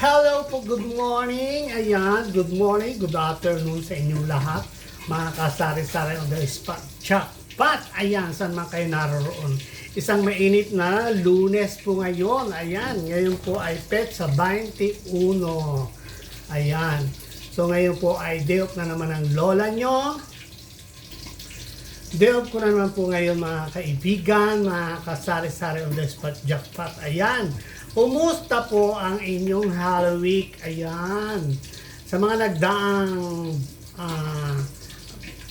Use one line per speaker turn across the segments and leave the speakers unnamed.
Hello po, good morning. Ayan, good morning, good afternoon sa inyong lahat. Mga kasari-sari on the spot, jackpot. Ayan, saan man kayo naroon. Isang mainit na Lunes po ngayon. Ayan, ngayon po ay petsa 21. Ayan. So ngayon po ay day off na naman ang lola nyo. Day off ko na naman po ngayon mga kaibigan, mga kasari-sari on the spot, jackpot. Ayan. Kumusta po ang inyong Halloween Week? Ayan. Sa mga nagdaang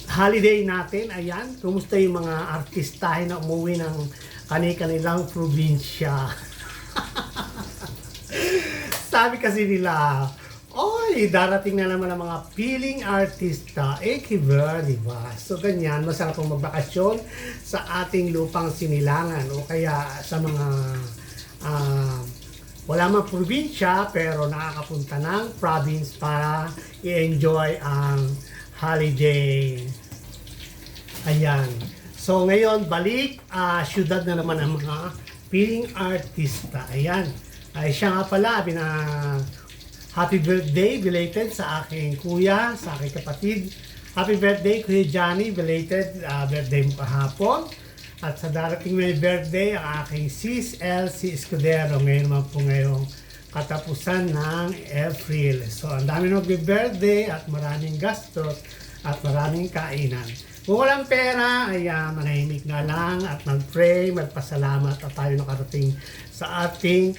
holiday natin, ayan. Kumusta yung mga artistahin na umuwi ng kanilang probinsya? Sabi kasi nila, oy, darating na naman ang mga piling artista. Kiber, di ba? So, ganyan, masarap pong magbakasyon sa ating lupang sinilangan o kaya sa mga wala mang probinsya pero nakakapunta ng province para i-enjoy ang holiday. Ayan. So ngayon, balik, syudad na naman ang mga piling artista. Ayan. Ay siya nga pala, happy birthday belated sa aking kuya, sa aking kapatid. Happy birthday, Kuya Johnny, belated birthday mo kahapon. At sa darating may birthday, ang aking sis Elsie Escudero. Ngayon naman po ngayong katapusan ng April. So, ang dami mag-birthday at maraming gastos at maraming kainan. Kung walang pera, ay manahimik na lang at mag-pray, magpasalamat at tayo nakarating sa ating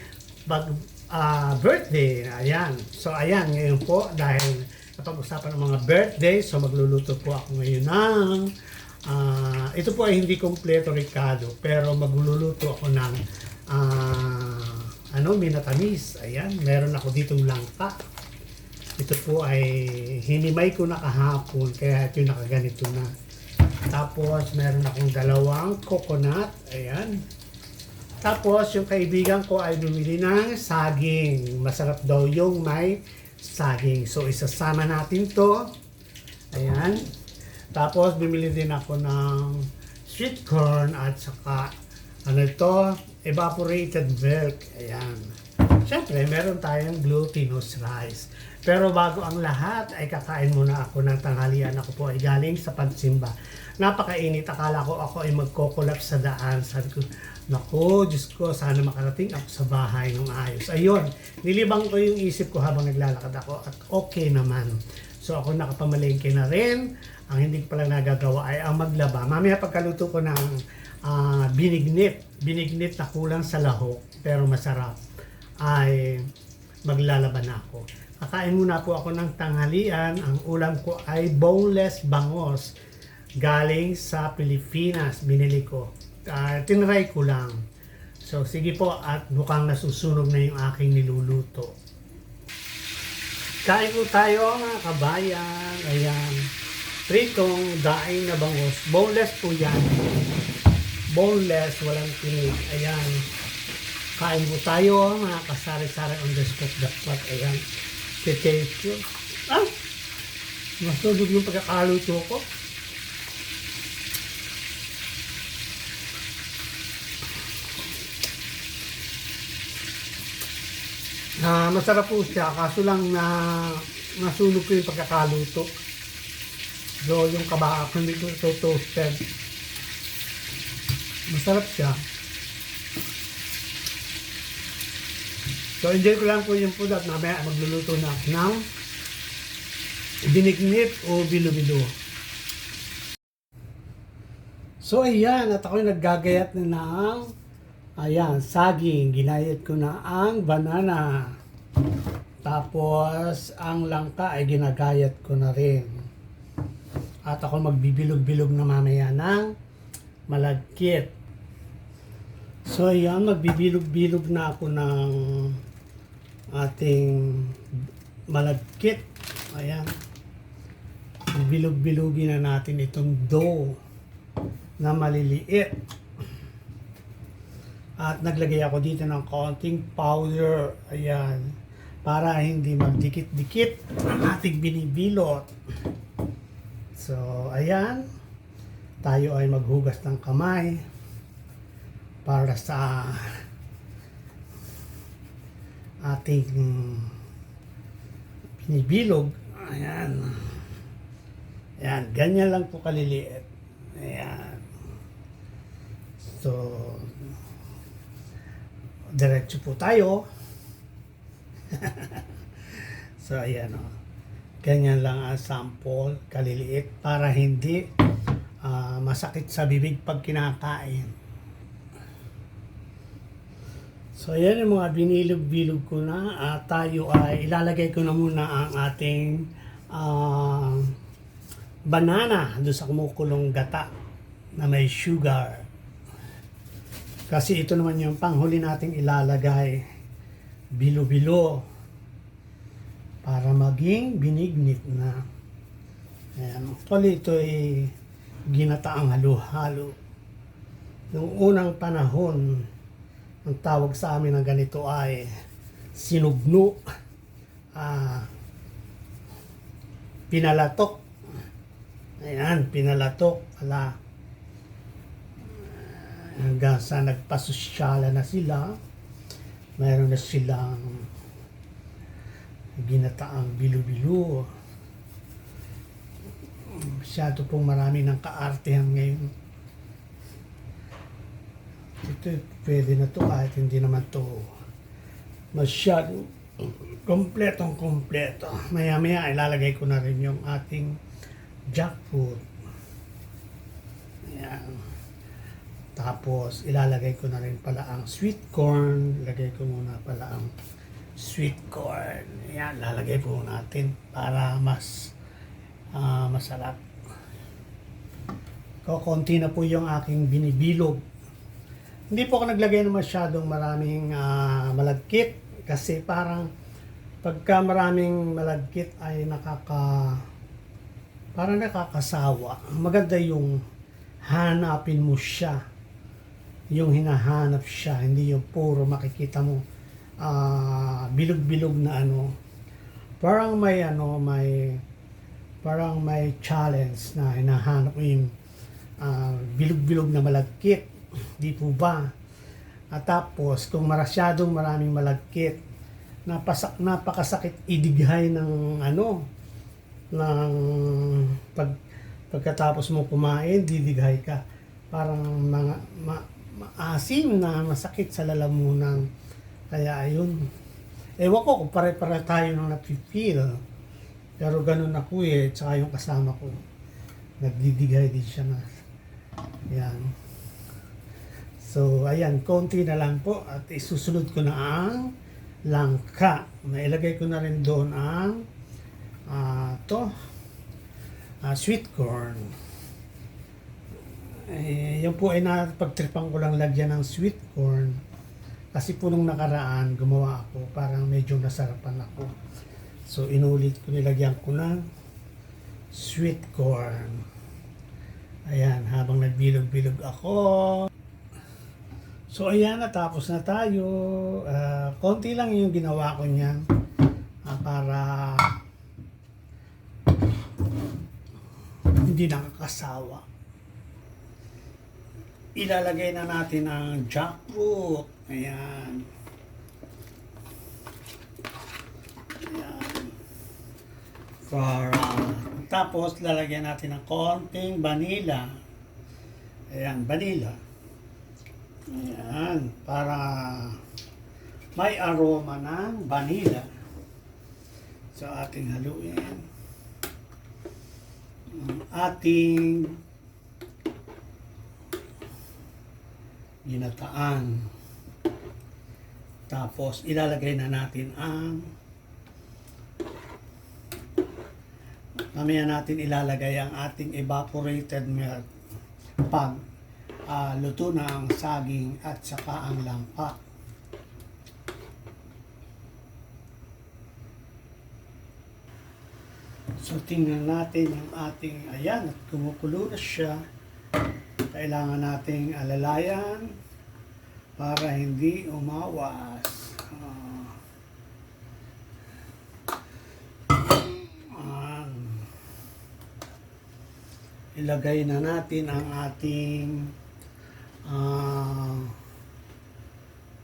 birthday. Ayan. So, ayan, ngayon po, dahil napag-usapan ng mga birthday, so magluluto po ako ngayon ng ito po ay hindi kompleto Ricardo, pero magluluto ako ng minatamis. Ayan, meron ako ditong langka. Ito po ay hinimay ko na kahapon, kaya ito nakaganito na. Tapos meron akong dalawang coconut. Ayan. Tapos yung kaibigan ko ay bumili ng saging. Masarap daw yung may saging. So isasama natin to. Ayan. Tapos, bumili din ako ng sweet corn at saka, evaporated milk. Ayan. Siyempre, meron tayong glutinous rice. Pero bago ang lahat, ay kakain muna ako ng tanghalian. Ako po ay galing sa pagsimba. Napakainit. Akala ko ako ay magko-collapse sa daan. Sabi ko, naku, Diyos ko, sana makarating ako sa bahay ng ayos. Ayun, nilibang ko yung isip ko habang naglalakad ako at okay naman. So ako nakapamalengke na rin. Ang hindi ko pala nagagawa ay ang maglaba. Mamaya pagkaluto ko ng binignit na kulang sa lahok, pero masarap, ay maglalaba na ako. Kakain muna po ako ng tanghalian. Ang ulam ko ay boneless bangos. Galing sa Pilipinas, binili ko. Tinry ko lang. So sige po, at mukhang nasusunog na yung aking niluluto. Kain po tayo mga kabayan. Ayan. Pritong daing na bangos. Boneless po yan. Boneless, walang tinig. Ayan. Kain po tayo mga kasari-sari on the spot. Dapat. Ayan. Titaste. Masunog yung pagkakaluto ko. Masarap po siya, kaso lang nasunog ko yung pagkakaluto. So, yung kabaka, hindi ko ito toasted. Masarap siya. So, enjoy ko lang po yung food at mamaya magluluto na ng binignit o bilo-bilo. So, ayan, at ako'y naggagayat na ng saging. Ginayat ko na ang banana. Tapos, ang langka ay ginagayat ko na rin. At ako magbibilog-bilog na mamaya ng malagkit. So, ayan, magbibilog-bilog na ako ng ating malagkit. Ayan. Bilog-bilogin na natin itong dough na maliliit. At naglagay ako dito ng konting powder. Ayan. Para hindi magdikit-dikit ang ating binibilot. So, ayan. Tayo ay maghugas ng kamay para sa ating binibilog. Ayan. Ayan, ganyan lang po kaliliit. Ayan. So, diretso po tayo. So, ayan o. Ganyan lang ang sample, kaliliit, para hindi masakit sa bibig pag kinakain. So, ayan yung mga binilog-bilog ko na. Tayo ay ilalagay ko na muna ang ating banana doon sa kumukulong gata na may sugar. Kasi ito naman yung panghuli nating ilalagay. Bilo-bilo. Para maging binignit na. Ayan. Actually, ito ay ginataang halo-halo. Noong unang panahon, ang tawag sa amin ng ganito ay sinugno. Pinalatok. Ayan, pinalatok. Hanggang sa nagpasosyala na sila, mayroon na silang ginataang bilo-bilo. Masyado pong marami ng kaartehan ngayon. Ito, pwede na to kahit hindi naman to masyado kompleto. Maya-maya ilalagay ko na rin yung ating jackfruit. Ayan. Tapos ilalagay ko na rin pala ang sweet corn. Lagay ko muna pala ang sweet corn. Ayan, lalagay po natin para mas masarap. Konti na po yung aking binibilog. Hindi po ako naglagay ng masyadong maraming malagkit kasi parang pagka maraming malagkit ay parang nakakasawa. Maganda yung hanapin mo siya. Yung hinahanap siya, hindi yung puro makikita mo bilog-bilog na ano. Parang may challenge na hinahanap mo yung bilog-bilog na malagkit. Di po ba? At tapos, kung masyadong maraming malagkit, napakasakit idighay ng pagkatapos mo kumain, didighay ka. Parang maasim na masakit sa lalamunan. Kaya ayun. Ewan ko kung pare-pare tayo nang napipil. Pero ganun ako tsaka yung kasama ko. Nagdidigay din siya na. Yan. So, ayan, konti na lang po at isusunod ko na ang langka. Nailagay ko na rin doon ang sweet corn. Yan po ay napagtripan ko lang lagyan ng sweet corn. Kasi po nung nakaraan, gumawa ako, parang medyo nasarapan ako. So, inulit ko, nilagyan ko ng sweet corn. Ayan, habang nagbilog-bilog ako. So, ayan, natapos na tayo. Konti lang yung ginawa ko niyan para hindi nakakasawa. Ilalagay na natin ang jackfruit. Ayan. Tapos, lalagyan natin ng konting vanilla. Ayan, vanilla. Ayan, para may aroma ng vanilla. So, ating haluin. Ating ginataan. Tapos, ilalagay na natin ang mamaya natin ilalagay ang ating evaporated milk pag luto na ang saging at saka ang langka. So, tingnan natin yung ating, ayan, at kumukulo na siya. Kailangan nating alalayan para hindi umawas. Ilagay na natin ang ating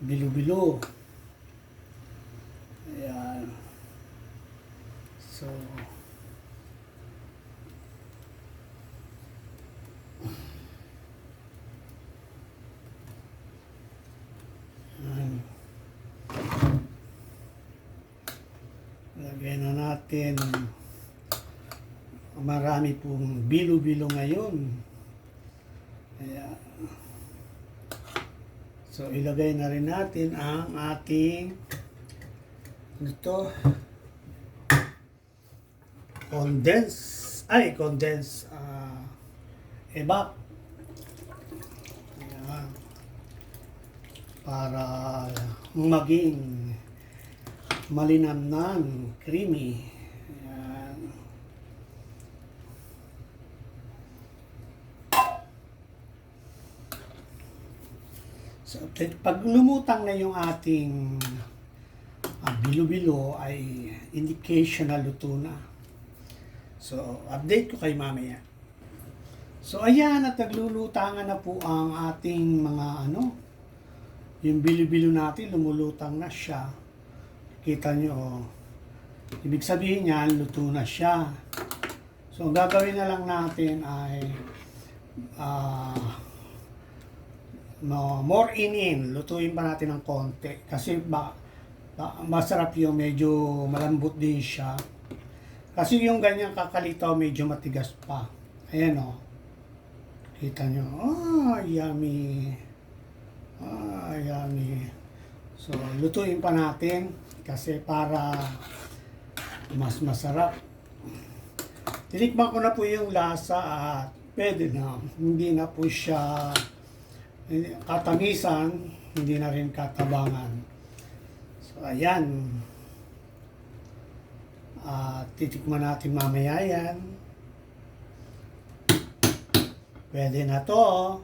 bilo-bilo. Ayan. So, ayan. Lagyan na natin. Marami pong bilo-bilo ngayon. Ayan. So, ilagay na rin natin ang ating condense evap. Ayan. Para maging malinamnan, creamy. Ayan. So, pag lumutang na yung ating bilo-bilo ay indication na luto na. So, update ko kay mamaya. So, ayan, at naglulutangan na po ang ating mga yung bilo-bilo natin, lumulutang na siya. Kita nyo, ibig sabihin niyan, luto na siya. So, ang gagawin na lang natin ay more in. Lutuin pa natin ng konti. Kasi masarap yung medyo malambot din siya. Kasi yung ganyang kakalitaw medyo matigas pa. Ayan o. Kita nyo. Yummy. Yummy. So, lutuin pa natin. Kasi para mas masarap. Tinikman ko na po yung lasa at pwede na. Hindi na po siya katamisan. Hindi na rin katabangan. So, ayan. Titikman natin mamaya yan. Pwede na to.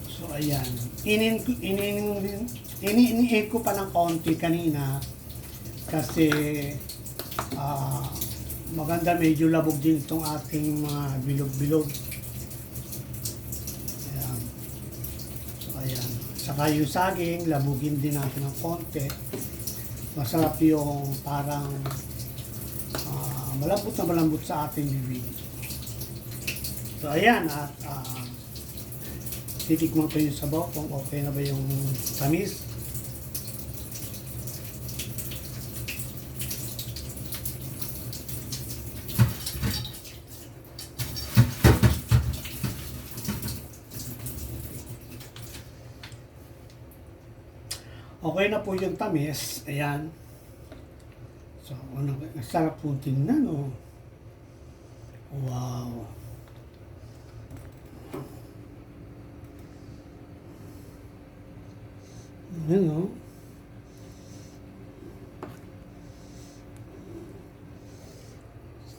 So, ayan. Iniin ko pa ng konti kanina kasi maganda, medyo labog din itong ating mga bilog-bilog. Ayan. So, ayan. Saka yung saging, labugin din natin ng konti. Masarap yung parang malambot sa ating bibig. So, ayan. At titikman ko yung sabaw kung okay na ba yung tamis. Okay na po yung tamis. Ayan. So, sarap po tingnan, oh. Wow. Ayan, oh.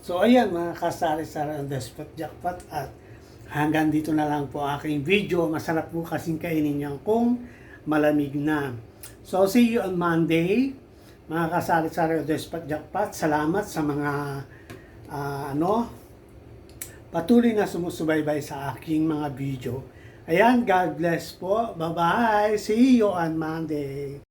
So, ayan mga kasari-sari ng Despot Jackpot, at hanggang dito na lang po aking video. Masarap po kasing kainin niyan kung malamig na. So, see you on Monday. Mga kasari-sari ng Despot Jackpot, salamat sa mga patuloy na sumusubaybay sa aking mga video. Ayan, God bless po. Bye-bye. See you on Monday.